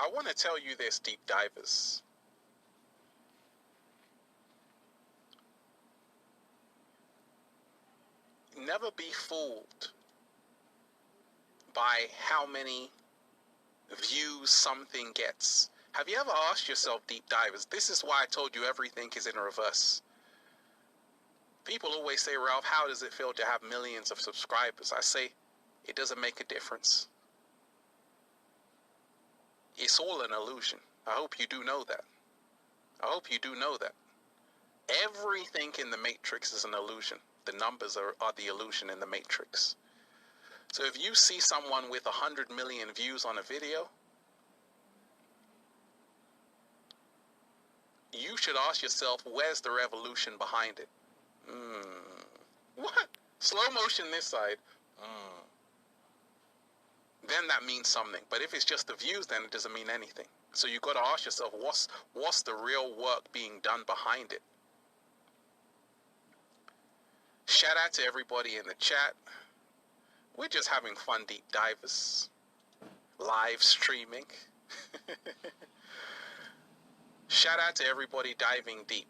I want to tell you this, deep divers. Never be fooled by how many views something gets. Have you ever asked yourself, deep divers, this is why I told you everything is in reverse. People always say, Ralph, how does it feel to have millions of subscribers? I say, it doesn't make a difference. It's all an illusion. I hope you do know that. I hope you do know that. Everything in the matrix is an illusion. The numbers are the illusion in the matrix. So if you see someone with 100 million views on a video, you should ask yourself, where's the revolution behind it? What? Slow motion this side. Then that means something. But if it's just the views, then it doesn't mean anything. So you got to ask yourself, what's the real work being done behind it? Shout out to everybody in the chat. We're just having fun, deep divers. Live streaming. Shout out to everybody diving deep.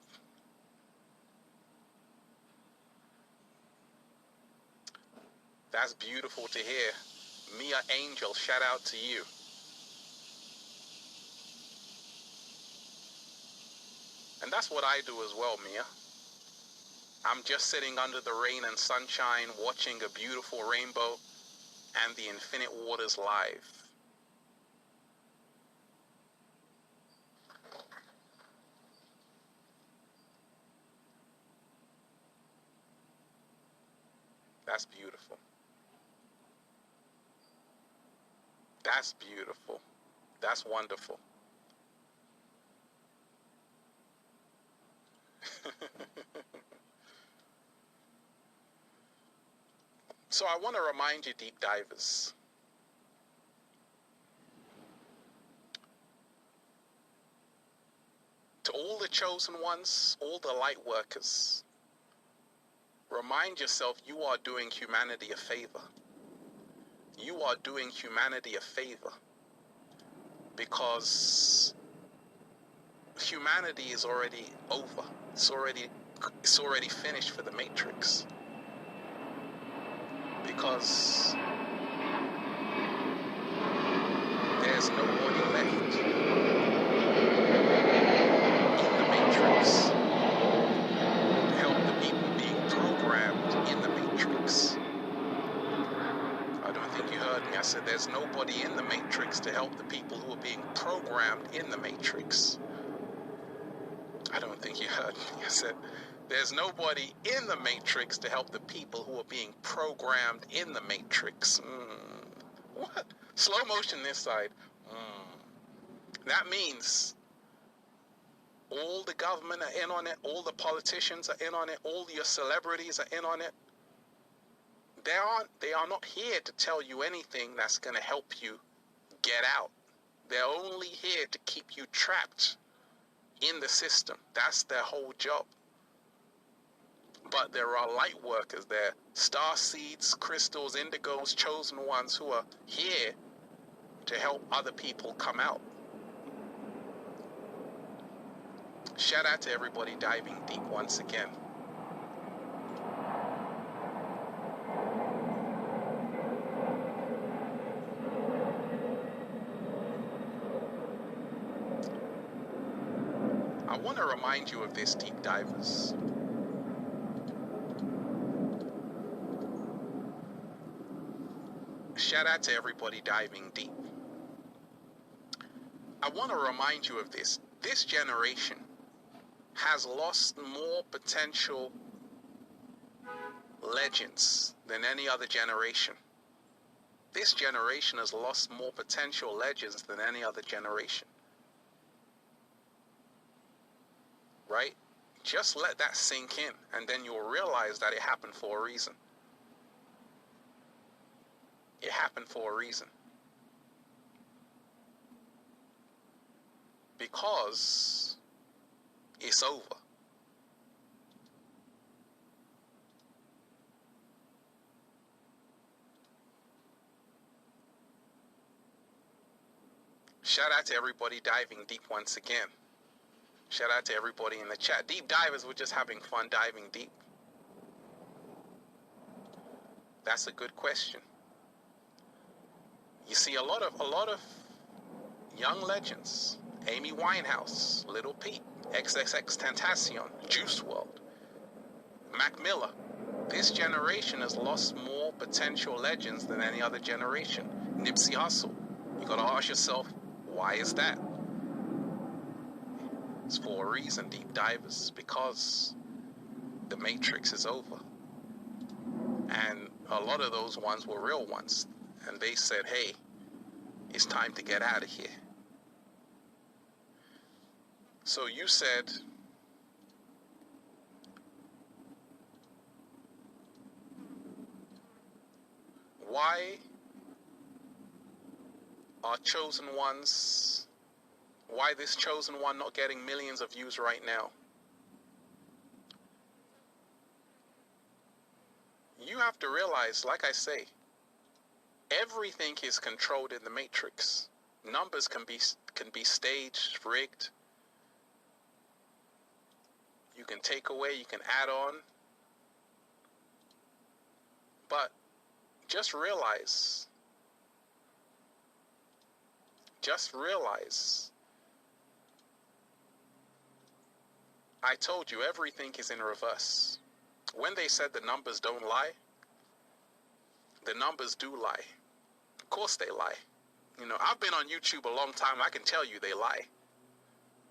That's beautiful to hear. Mia Angel, shout out to you. And that's what I do as well, Mia. I'm just sitting under the rain and sunshine, watching a beautiful rainbow and the infinite waters live. That's beautiful. That's beautiful. That's wonderful. So I want to remind you, deep divers, to all the chosen ones, all the light workers, remind yourself you are doing humanity a favor. You are doing humanity a favor because humanity is already over. It's already finished for the Matrix. Because there's nobody left in the Matrix to help the people being programmed in the Matrix. I don't think you heard me. I said there's nobody in the Matrix to help the people who are being programmed in the Matrix. I don't think you heard me. I said there's nobody in the Matrix to help the people who are being programmed in the Matrix. What? Slow motion this side. That means all the government are in on it, all the politicians are in on it, all your celebrities are in on it. They are not here to tell you anything that's going to help you get out. They're only here to keep you trapped in the system. That's their whole job. But there are light workers there, star seeds, crystals, indigos, chosen ones who are here to help other people come out. Shout out to everybody diving deep once again. I want to remind you of this, deep divers. Shout out to everybody diving deep. I want to remind you of this. This generation has lost more potential legends than any other generation. This generation has lost more potential legends than any other generation. Right? Just let that sink in, and then you'll realize that it happened for a reason. It happened for a reason. Because it's over. Shout out to everybody diving deep once again. Shout out to everybody in the chat. Deep divers, we're just having fun diving deep. That's a good question. You see, a lot of young legends, Amy Winehouse, Little Peep, XXXTentacion, Juice WRLD, Mac Miller. This generation has lost more potential legends than any other generation. Nipsey Hussle. You gotta ask yourself, why is that? It's for a reason, deep divers, because the Matrix is over. And a lot of those ones were real ones. And they said, hey, it's time to get out of here. So you said, why are chosen ones, why this chosen one not getting millions of views right now? You have to realize, like I say, everything is controlled in the Matrix. Numbers can be staged, rigged. You can take away, you can add on. But just realize, I told you everything is in reverse. When they said the numbers don't lie, the numbers do lie. Of course they lie. You know, I've been on YouTube a long time. I can tell you they lie.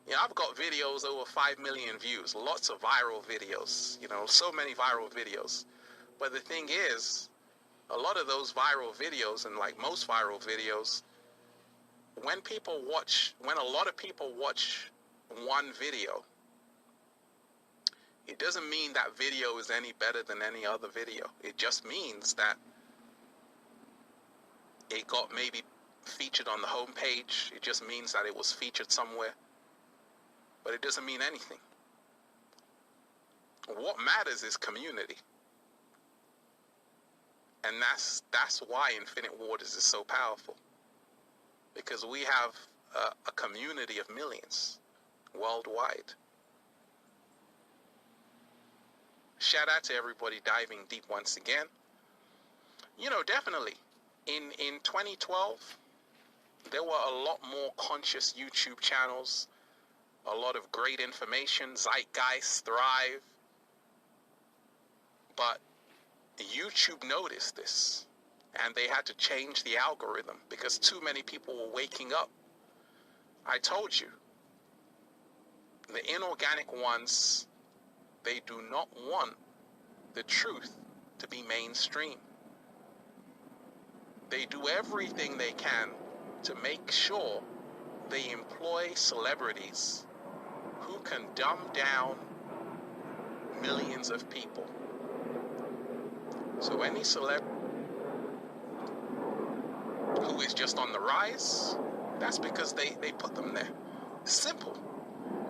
You know, I've got videos over 5 million views, lots of viral videos, you know, so many viral videos. But the thing is, a lot of those viral videos, and like most viral videos, when a lot of people watch one video, it doesn't mean that video is any better than any other video. It just means that it got maybe featured on the homepage. It just means that it was featured somewhere. But it doesn't mean anything. What matters is community. And that's why Infinite Waters is so powerful. Because we have a community of millions worldwide. Shout out to everybody diving deep once again. You know, definitely, in 2012, there were a lot more conscious YouTube channels, a lot of great information, Zeitgeist, Thrive. But YouTube noticed this, and they had to change the algorithm because too many people were waking up. I told you, the inorganic ones, they do not want the truth to be mainstream. They do everything they can to make sure they employ celebrities who can dumb down millions of people. So any celebrity who is just on the rise, that's because they put them there. Simple.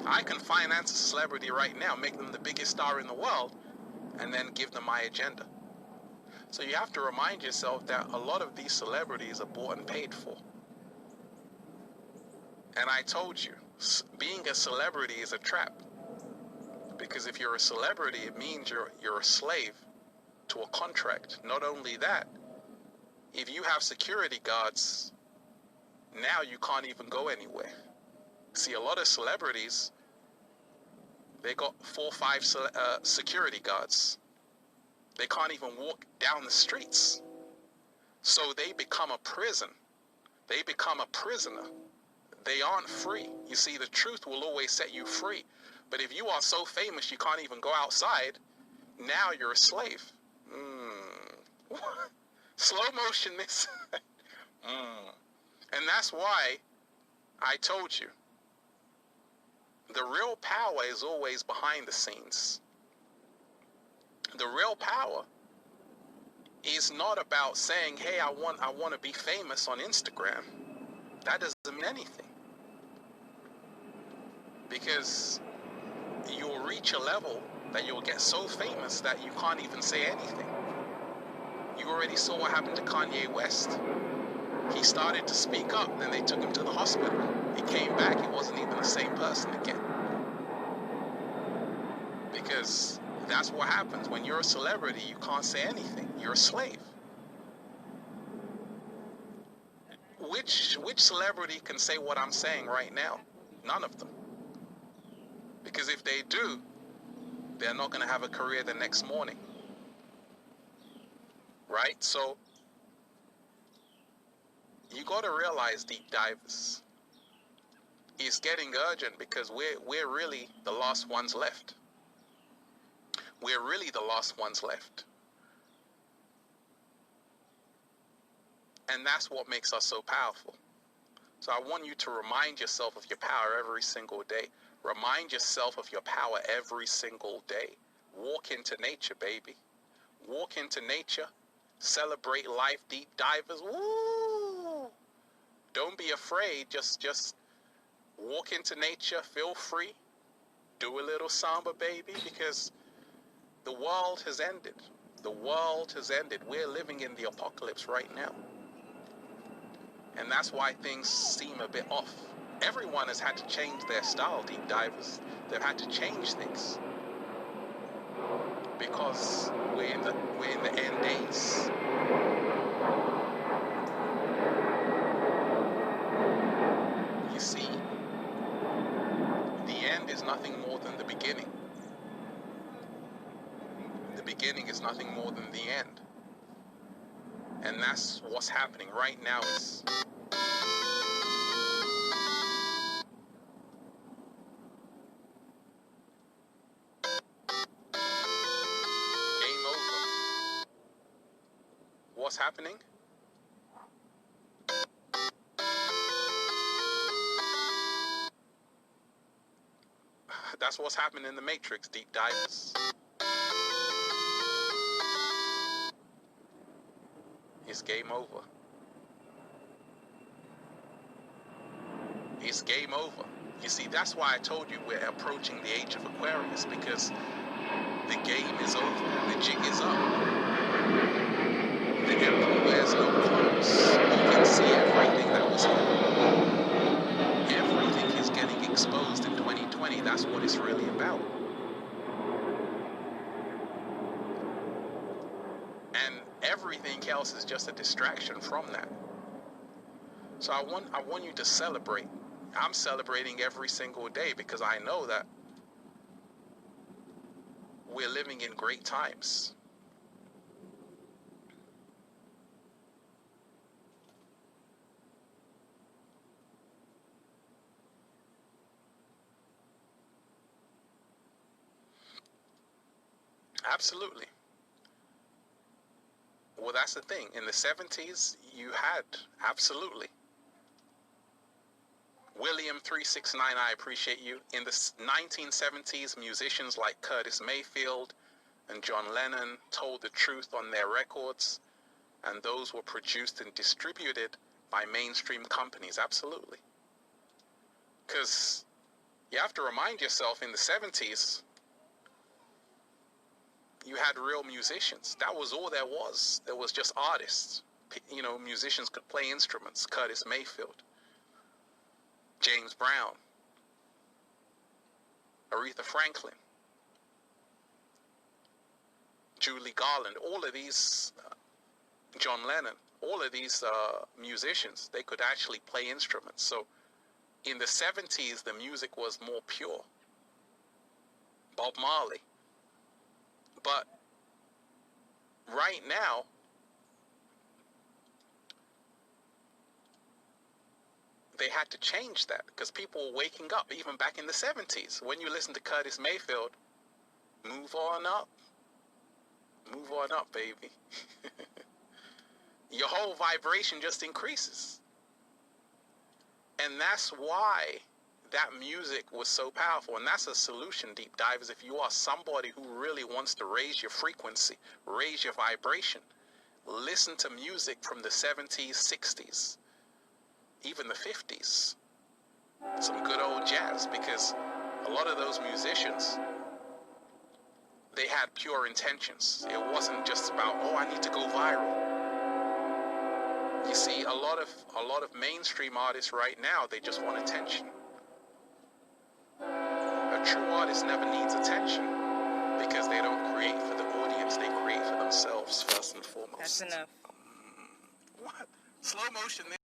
I can finance a celebrity right now, make them the biggest star in the world, and then give them my agenda. So you have to remind yourself that a lot of these celebrities are bought and paid for. And I told you, being a celebrity is a trap. Because if you're a celebrity, it means you're a slave to a contract. Not only that, if you have security guards, now you can't even go anywhere. See, a lot of celebrities, they got 4 or 5 security guards. They can't even walk down the streets. So they become a prison. They become a prisoner. They aren't free. You see, the truth will always set you free. But if you are so famous you can't even go outside, now you're a slave. Slow motion this. And that's why I told you, the real power is always behind the scenes. The real power is not about saying, hey, I want to be famous on Instagram. That doesn't mean anything. Because you'll reach a level that you'll get so famous that you can't even say anything. You already saw what happened to Kanye West. He started to speak up, then they took him to the hospital. He came back, he wasn't even the same person again. Because that's what happens. When you're a celebrity, you can't say anything. You're a slave. Which celebrity can say what I'm saying right now? None of them. Because if they do, they're not going to have a career the next morning. Right? So, you got to realize, deep divers, it's getting urgent because we're really the last ones left. We're really the last ones left. And that's what makes us so powerful. So I want you to remind yourself of your power every single day. Remind yourself of your power every single day. Walk into nature, baby. Walk into nature. Celebrate life, deep divers. Woo! Don't be afraid. Just walk into nature. Feel free. Do a little samba, baby, because the world has ended. The world has ended. We're living in the apocalypse right now. And that's why things seem a bit off. Everyone has had to change their style, deep divers. They've had to change things. Because we're in the end days. You see, the end is nothing more than the beginning. The beginning is nothing more than the end. And that's what's happening right now. Is game over. What's happening? That's what's happening in the Matrix, deep divers. It's game over. It's game over. You see, that's why I told you we're approaching the age of Aquarius, because the game is over. The jig is up. The emperor wears no clothes. You can see everything that was hidden. Everything is getting exposed in 2020. That's what it's really about. And everything else is just a distraction from that. So I want you to celebrate. I'm celebrating every single day because I know that we're living in great times. Absolutely. Well, that's the thing. In the 70s, you had, absolutely. William 369, I appreciate you. In the 1970s, musicians like Curtis Mayfield and John Lennon told the truth on their records, and those were produced and distributed by mainstream companies, absolutely. Because you have to remind yourself, in the 70s, you had real musicians. That was all there was. There was just artists. You know, musicians could play instruments. Curtis Mayfield, James Brown, Aretha Franklin, Julie Garland, all of these, John Lennon, all of these musicians, they could actually play instruments. So in the 70s, the music was more pure. Bob Marley. But right now, they had to change that because people were waking up even back in the 70s. When you listen to Curtis Mayfield, move on up. Move on up, baby. Your whole vibration just increases. And that's why that music was so powerful. And that's a solution, deep divers. If you are somebody who really wants to raise your frequency, raise your vibration, listen to music from the 70s, 60s, even the 50s. Some good old jazz, because a lot of those musicians, they had pure intentions. It wasn't just about, oh, I need to go viral. You see, a lot of mainstream artists right now, they just want attention. A true artist never needs attention because they don't create for the audience, they create for themselves first and foremost. That's enough. What? Slow motion there.